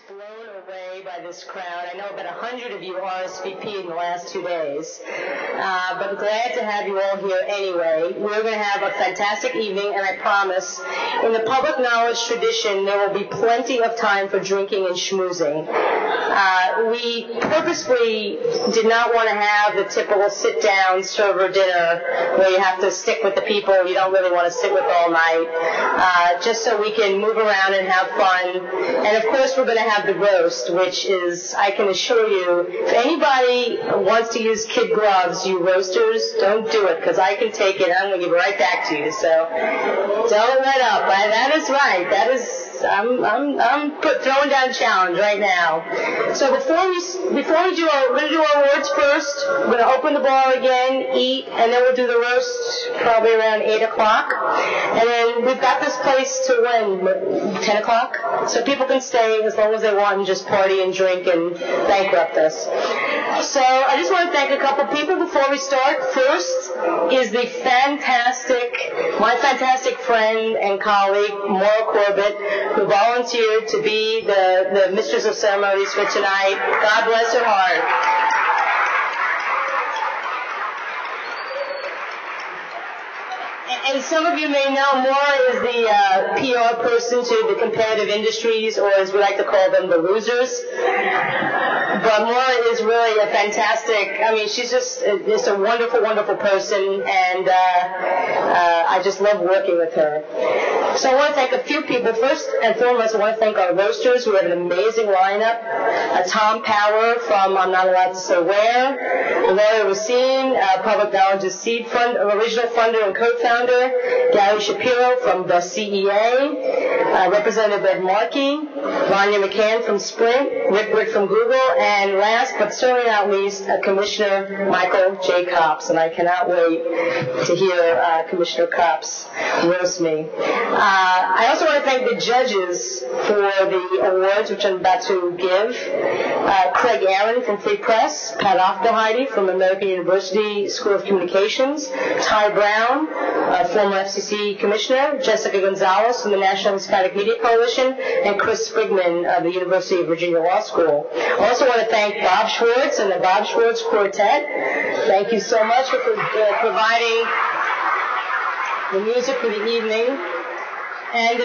blown away by this crowd. I know about 100 of you RSVP'd in the last 2 days, but I'm glad to have you all here anyway. We're going to have a fantastic evening, and I promise, in the public knowledge tradition, there will be plenty of time for drinking and schmoozing. We purposefully did not want to have the typical sit-down server dinner where you have to stick with the people you don't really want to sit with all night, just so we can move around and have fun. And of course, we're going to have the roast, which is, I can assure you, if anybody wants to use kid gloves, you roasters, don't do it, because I can take it and I'm going to give it right back to you. So don't let up. That is right. That is. I'm throwing down a challenge right now. So before we do we're going to do our awards first. We're going to open the bar again, eat, and then we'll do the roast probably around 8 o'clock. And then we've got this place to when? 10 o'clock? So people can stay as long as they want and just party and drink and bankrupt us. So I just want to thank a couple people before we start. First is my fantastic friend and colleague, Maura Corbett, who volunteered to be the mistress of ceremonies for tonight. God bless her heart. And some of you may know Maura is the PR person to the competitive industries, or as we like to call them, the losers. But Maura is really a fantastic, she's just a wonderful, wonderful person, and I just love working with her. So I want to thank a few people. First and foremost, I want to thank our roasters. We have an amazing lineup. Tom Power from I'm Not Allowed to Say Where, Laura Racine, Public Knowledge's seed fund, original funder and co-founder, Gary Shapiro from the CEA, Representative Ed Markey, Vanya McCann from Sprint, Rick Britt from Google, and last but certainly not least, Commissioner Michael J. Copps, and I cannot wait to hear Commissioner Copps roast me. I also want to thank the judges for the awards, which I'm about to give. Craig Aaron from Free Press, Pat Aufderheide from American University School of Communications, Ty Brown, former FCC Commissioner, Jessica Gonzalez from the National Hispanic Media Coalition, and Chris Sprigman of the University of Virginia Law School. I also want to thank Bob Schwartz and the Bob Schwartz Quartet. Thank you so much for providing the music for the evening. And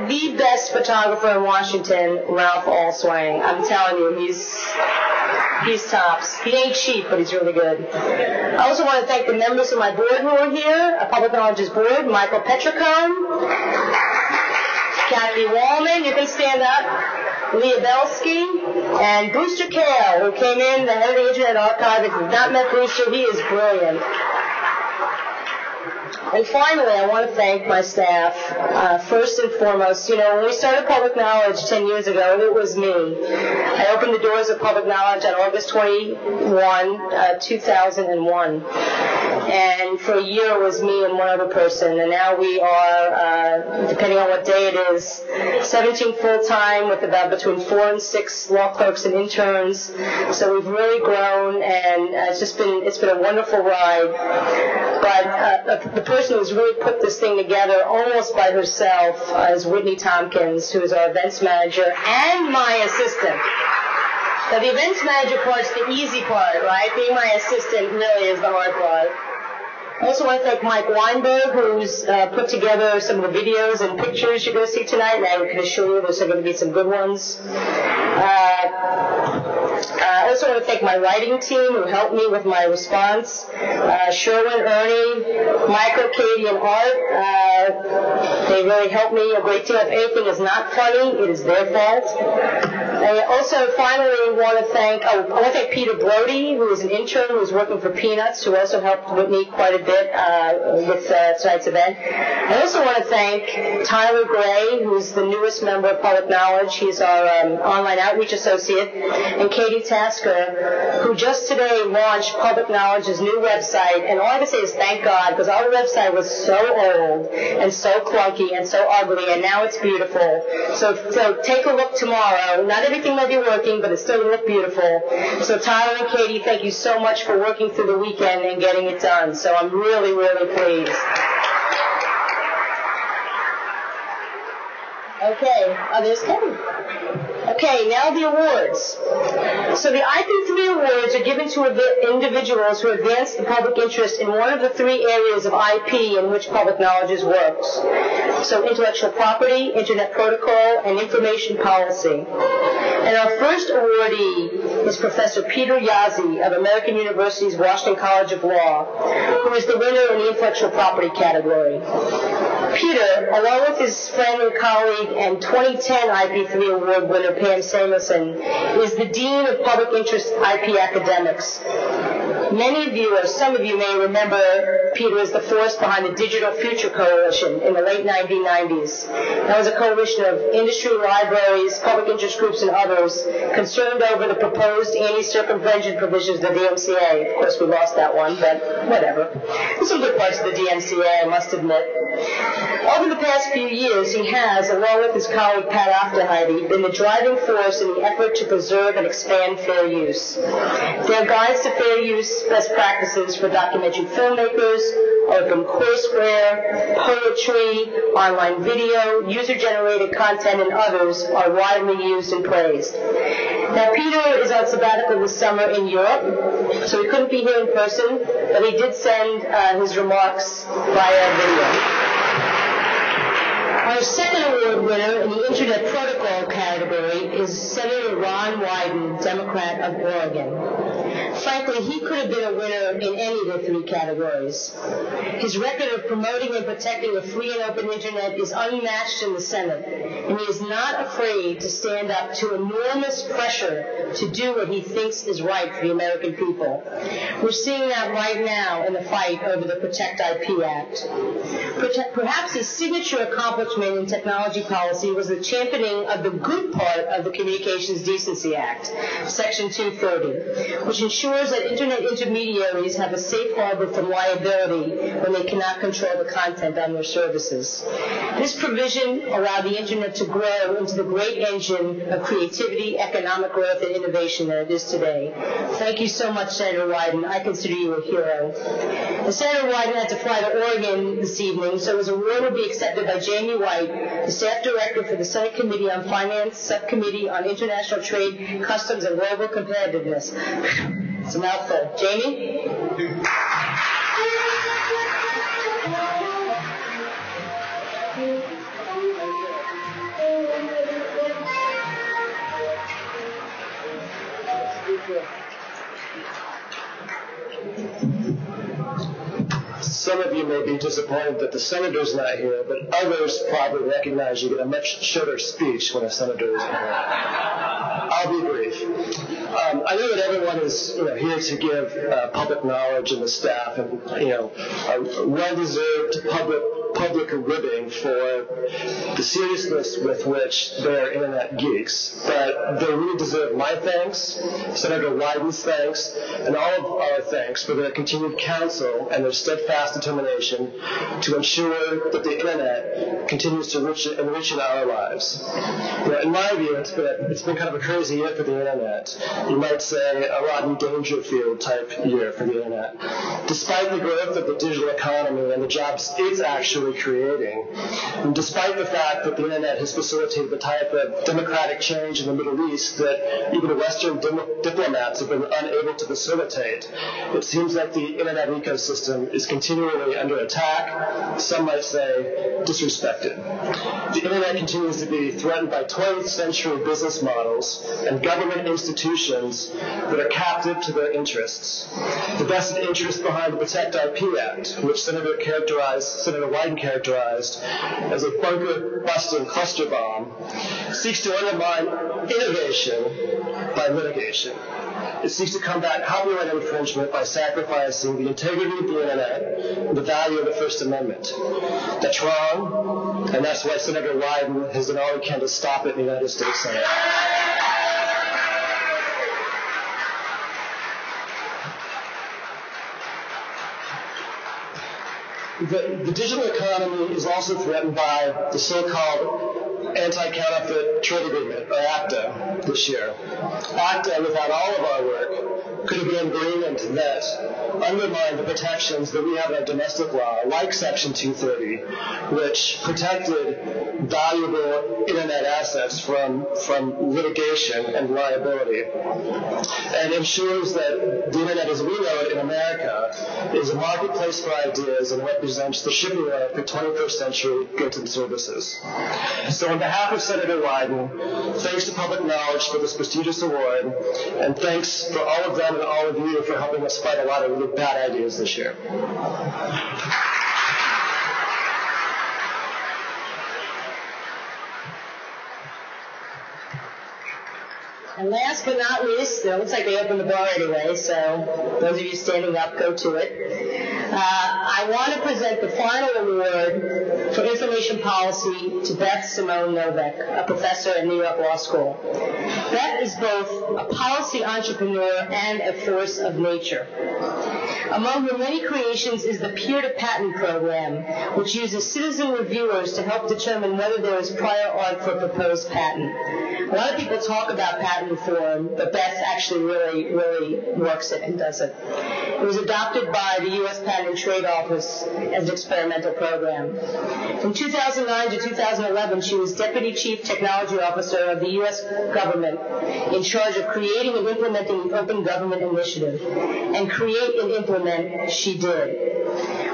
the best photographer in Washington, Ralph Allswang. I'm telling you, he's tops. He ain't cheap, but he's really good. I also want to thank the members of my board who are here, a Public Knowledge's board, Michael Petricone, Kathy Wallman, you can stand up, Leah Belsky, and Brewster Kale, who came in, the head of the Internet Archive. If you've not met Brewster, he is brilliant. And finally, I want to thank my staff. First and foremost, when we started Public Knowledge 10 years ago, it was me. I opened the doors of Public Knowledge on August 21, 2001. And for a year, it was me and one other person. And now we are, depending on what day it is, 17 full-time with about between 4 and 6 law clerks and interns. So we've really grown, and it's been a wonderful ride. But the person who's really put this thing together almost by herself is Whitney Tompkins, who is our events manager and my assistant. So the events manager part's the easy part, right? Being my assistant really is the hard part. I also want to thank Mike Weinberg, who's put together some of the videos and pictures you're going to see tonight, and I can assure you there's going to be some good ones. I also want to thank my writing team who helped me with my response. Sherwin, Ernie, Michael, Katie, and Art. They really helped me a great deal. If anything is not funny, it is their fault. I also finally want to thank Peter Brody, who is an intern who's working for Peanuts, who also helped Whitney quite a bit with tonight's event. I also want to thank Tyler Gray, who's the newest member of Public Knowledge. He's our online outreach associate, and Katie Tasker, who just today launched Public Knowledge's new website. And all I can say is thank God, because our website was so old and so clunky and so ugly, and now it's beautiful. So take a look tomorrow. Not everything might be working, but it still will look beautiful. So Tyler and Katie, thank you so much for working through the weekend and getting it done. So I'm really, really pleased. Okay, there's Kevin. Okay, now the awards. So the IP3 awards are given to individuals who advance the public interest in one of the three areas of IP in which public knowledge is works. So intellectual property, internet protocol, and information policy. And our first awardee is Professor Peter Jaschi of American University's Washington College of Law, who is the winner in the intellectual property category. Peter, along with his friend and colleague and 2010 IP3 award winner Pam Samuelson, is the Dean of Public Interest IP Academics. Many of you, or some of you, may remember Peter as the force behind the Digital Future Coalition in the late 1990s. That was a coalition of industry, libraries, public interest groups, and others concerned over the proposed anti-circumvention provisions of the DMCA. Of course, we lost that one, but whatever. There's some good parts of the DMCA, I must admit. Over the past few years, he has, along with his colleague Pat Afterheide, been the driving force in the effort to preserve and expand fair use. There are guides to fair use, best practices for documentary filmmakers, open courseware, poetry, online video, user-generated content, and others are widely used and praised. Now, Peter is on sabbatical this summer in Europe, so he couldn't be here in person, but he did send his remarks via video. Our second award winner in the Internet Protocol category is Senator Ron Wyden, Democrat of Oregon. Frankly, he could have been a winner in any of the three categories. His record of promoting and protecting a free and open Internet is unmatched in the Senate, and he is not afraid to stand up to enormous pressure to do what he thinks is right for the American people. We're seeing that right now in the fight over the Protect IP Act. Perhaps his signature accomplishment in technology policy was the championing of the good part of the Communications Decency Act, Section 230, which ensures that Internet intermediaries have a safe harbor from liability when they cannot control the content on their services. This provision allowed the Internet to grow into the great engine of creativity, economic growth, and innovation that it is today. Thank you so much, Senator Wyden. I consider you a hero. And Senator Wyden had to fly to Oregon this evening, so his award will be accepted by Jamie White, the Staff Director for the Senate Committee on Finance, Subcommittee on International Trade, Customs, and Global Competitiveness. It's a mouthful. Jamie? Some of you may be disappointed that the senator's not here, but others probably recognize you get a much shorter speech when a senator is here. I'll be brief. I know that everyone is here to give public knowledge and the staff and a well-deserved public ribbing for the seriousness with which they're Internet geeks, but they really deserve my thanks, Senator Wyden's thanks, and all of our thanks for their continued counsel and their steadfast determination to ensure that the Internet continues to enrich in our lives. In my view, it's been kind of a crazy year for the Internet. You might say a Rodney Dangerfield type year for the Internet. Despite the growth of the digital economy and the jobs it's actually creating, and despite the fact that the Internet has facilitated the type of democratic change in the Middle East that even Western diplomats have been unable to facilitate, it seems like the Internet ecosystem is continually under attack, some might say disrespected. The Internet continues to be threatened by 20th century business models and government institutions that are captive to their interests. The vested interest behind the Protect IP Act, which Senator Wyden characterized as a bunker-busting cluster bomb, seeks to undermine innovation by litigation. It seeks to combat copyright infringement by sacrificing the integrity of the Internet and the value of the First Amendment. That's wrong, and that's why Senator Wyden has done all he can to stop it in the United States Senate. The digital economy is also threatened by the so-called Anti-Counterfeit Trade Agreement, or ACTA, this year. ACTA, without all of our work, could have been an agreement that undermined the protections that we have in our domestic law, like Section 230, which protected valuable Internet assets from litigation and liability, and ensures that the Internet as we know it in America is a marketplace for ideas and represents the shipping line for 21st century goods and services. So on behalf of Senator Wyden, thanks to Public Knowledge for this prestigious award, and thanks for all of them and all of you for helping us fight a lot of really bad ideas this year. And last but not least, it looks like they opened the bar anyway, so those of you standing up, go to it. I want to present the final award for information policy to Beth Noveck, a professor at New York Law School. Beth is both a policy entrepreneur and a force of nature. Among her many creations is the Peer-to-Patent program, which uses citizen reviewers to help determine whether there is prior art for a proposed patent. A lot of people talk about patent reform, but Beth actually really works it and does it. It was adopted by the U.S. Patent and Trade Office as an experimental program. From 2009 to 2011, she was Deputy Chief Technology Officer of the U.S. government in charge of creating and implementing the Open Government Initiative. And create and implement she did.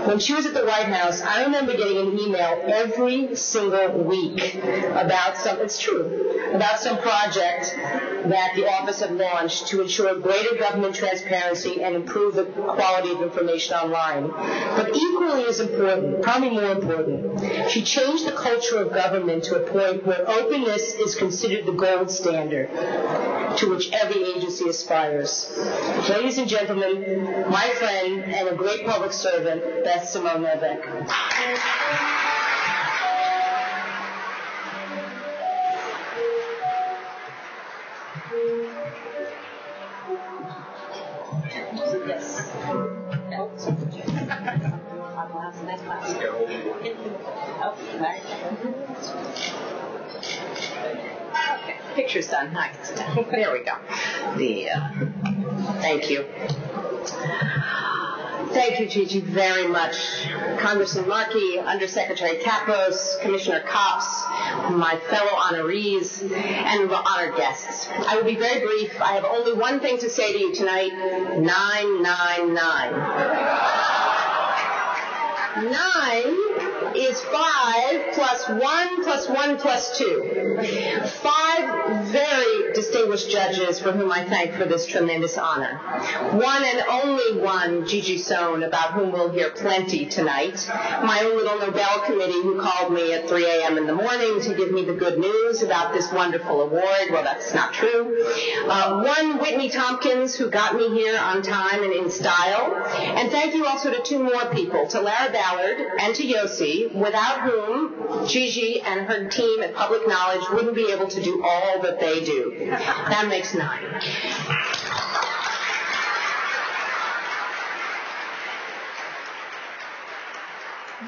When she was at the White House, I remember getting an email every single week about some project that the office had launched to ensure greater government transparency and improve the quality of information online. But equally as important, probably more important, she changed the culture of government to a point where openness is considered the gold standard to which every agency aspires. Ladies and gentlemen, my friend and a great public servant, Beth Noveck. Okay, picture's done. I can sit down. There we go. Thank you. Thank you, Gigi, very much. Congressman Markey, Undersecretary Kapos, Commissioner Copps, my fellow honorees, and honored guests. I will be very brief. I have only one thing to say to you tonight: 999. 9 is 5 plus 1 plus 1 plus 2. 5 very distinguished judges for whom I thank for this tremendous honor. One and only one, Gigi Sohn, about whom we'll hear plenty tonight. My own little Nobel committee who called me at 3 a.m. in the morning to give me the good news about this wonderful award. Well, that's not true. One, Whitney Tompkins, who got me here on time and in style. And thank you also to 2 more people, to Lara Ballard and to Yossi, without whom Gigi and her team at Public Knowledge wouldn't be able to do all that they do. That makes 9.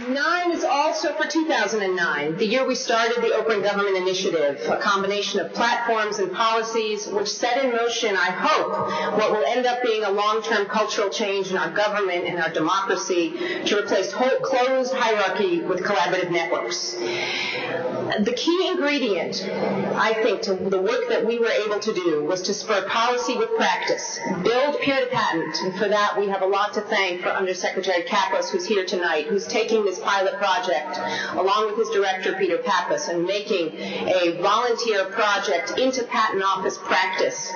9 is also for 2009, the year we started the Open Government Initiative, a combination of platforms and policies which set in motion, I hope, what will end up being a long-term cultural change in our government and our democracy to replace closed hierarchy with collaborative networks. The key ingredient, I think, to the work that we were able to do was to spur policy with practice, build peer-to-patent, and for that we have a lot to thank for Undersecretary Kapos, who's here tonight, who's taking this pilot project, along with his director, Peter Pappas, and making a volunteer project into patent office practice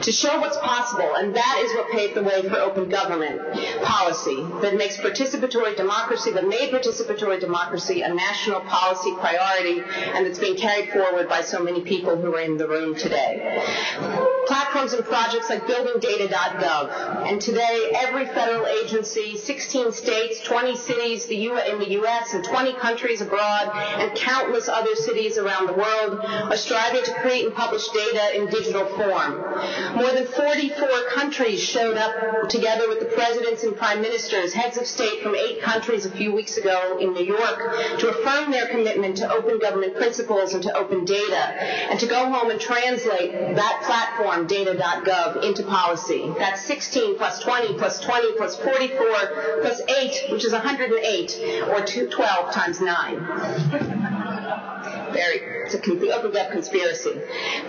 to show what's possible, and that is what paved the way for open government policy that makes participatory democracy, that made participatory democracy a national policy priority, and that's being carried forward by so many people who are in the room today. Platforms and projects like buildingdata.gov, and today every federal agency, 16 states, 20 cities, the Florida in the U.S. and 20 countries abroad and countless other cities around the world are striving to create and publish data in digital form. More than 44 countries showed up together with the presidents and prime ministers, heads of state from 8 countries a few weeks ago in New York to affirm their commitment to open government principles and to open data, and to go home and translate that platform, data.gov, into policy. That's 16 plus 20 plus 20 plus 44 plus 8, which is 108, or 12 times 9. It's the Open Gov conspiracy.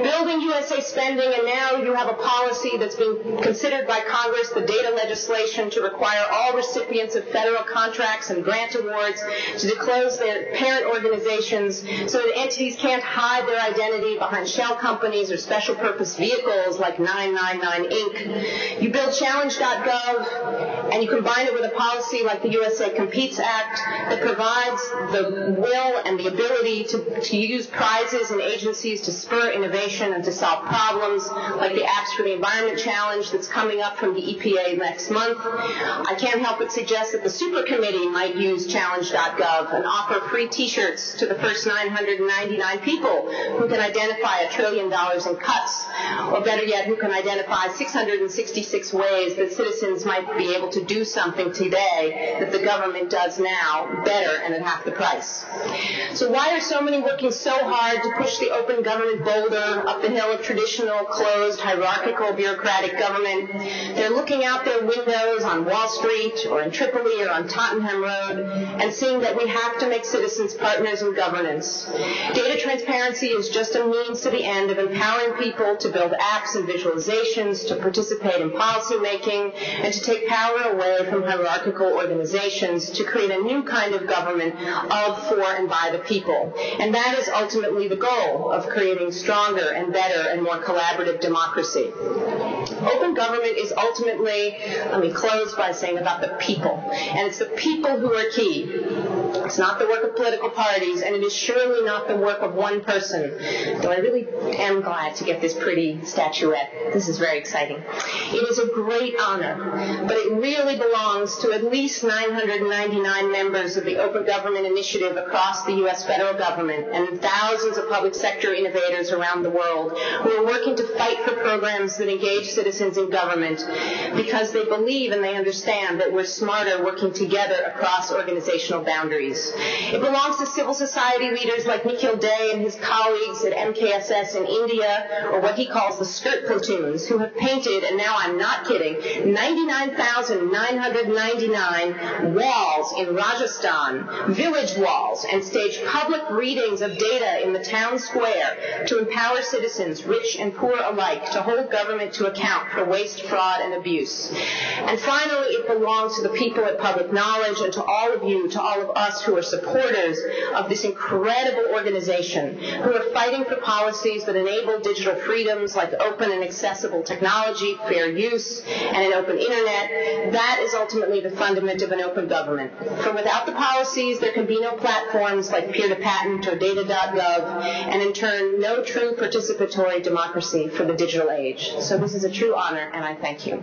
Building USA spending, and now you have a policy that's been considered by Congress, the data legislation, to require all recipients of federal contracts and grant awards to disclose their parent organizations so that entities can't hide their identity behind shell companies or special purpose vehicles like 999 Inc. You build challenge.gov, and you combine it with a policy like the USA Competes Act that provides the will and the ability to use prizes and agencies to spur innovation and to solve problems, like the Apps for the Environment Challenge that's coming up from the EPA next month. I can't help but suggest that the Super Committee might use challenge.gov and offer free T-shirts to the first 999 people who can identify $1 trillion in cuts, or better yet, who can identify 666 ways that citizens might be able to do something today that the government does now better and at half the price. So why are so many working so hard to push the open government boulder up the hill of traditional, closed, hierarchical, bureaucratic government? They're looking out their windows on Wall Street or in Tripoli or on Tottenham Road and seeing that we have to make citizens partners in governance. Data transparency is just a means to the end of empowering people to build apps and visualizations, to participate in policy making, and to take power away from hierarchical organizations to create a new kind of government of, for, and by the people. And that is ultimately the goal of creating stronger and better and more collaborative democracy. Open government is ultimately, let me close by saying about the people. And it's the people who are key. It's not the work of political parties, and it is surely not the work of one person, though I really am glad to get this pretty statuette. This is very exciting. It is a great honor, but it really belongs to at least 999 members of the Open Government Initiative across the U.S. federal government and thousands of public sector innovators around the world who are working to fight for programs that engage citizens in government because they believe and they understand that we're smarter working together across organizational boundaries. It belongs to civil society leaders like Nikhil Dey and his colleagues at MKSS in India, or what he calls the skirt platoons, who have painted, and now I'm not kidding, 99,999 walls in Rajasthan, village walls, and staged public readings of data in the town square to empower citizens, rich and poor alike, to hold government to account for waste, fraud, and abuse. And finally, it belongs to the people at Public Knowledge and to all of you, to all of us who are supporters of this incredible organization, who are fighting for policies that enable digital freedoms like open and accessible technology, fair use, and an open internet. That is ultimately the fundament of an open government. For without the policies, there can be no platforms like peer-to-patent or data.gov, and in turn, no true participatory democracy for the digital age. So this is a true honor, and I thank you.